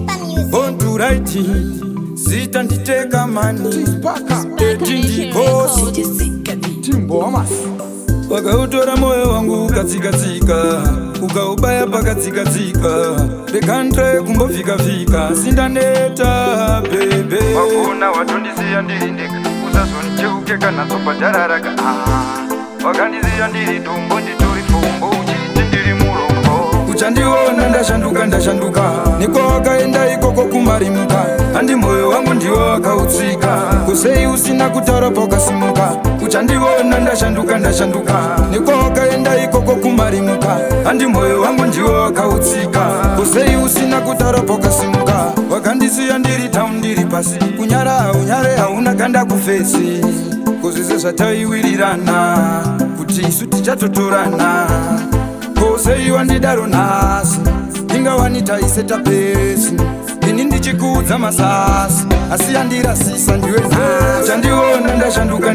Born to right, sit and take a money. Wakautora moyo wangu katsika-tsika, ukaubaya pakatsika-tsika, rekantre kumbofika-fika, sindaneta bebe. Wakuna watondisiya ndiri ndeka, usazonicheuke kana tsopa jararaka. Wakandisiya ndiri tumbo nditori fumbo, uchiti ndiri murombo. Uchandiona ndashanduka, niko wakaenda ikoko kumarimuka. Andi moyo wangu ndiwo wakautsika, kusei usina kutaura pakasimuka. Uchandiona ndashanduka, niko wakaenda ikoko kumarimuka. Andi moyo wangu ndiwo wakautsika, kusei usina kutaura pakasimuka. Wakandisiya ndiri town ndiri pasi, unyare hauna ganda kufesi. Kozvese zvataiwirirana, kuti isu tichatotorana. Kosei wandidaro nhasi, ingawanitaiseta pesi. Ini ndichikuudza masasi, asi yandirasisa ndiwe nhasi. Uchandiona ndashanduka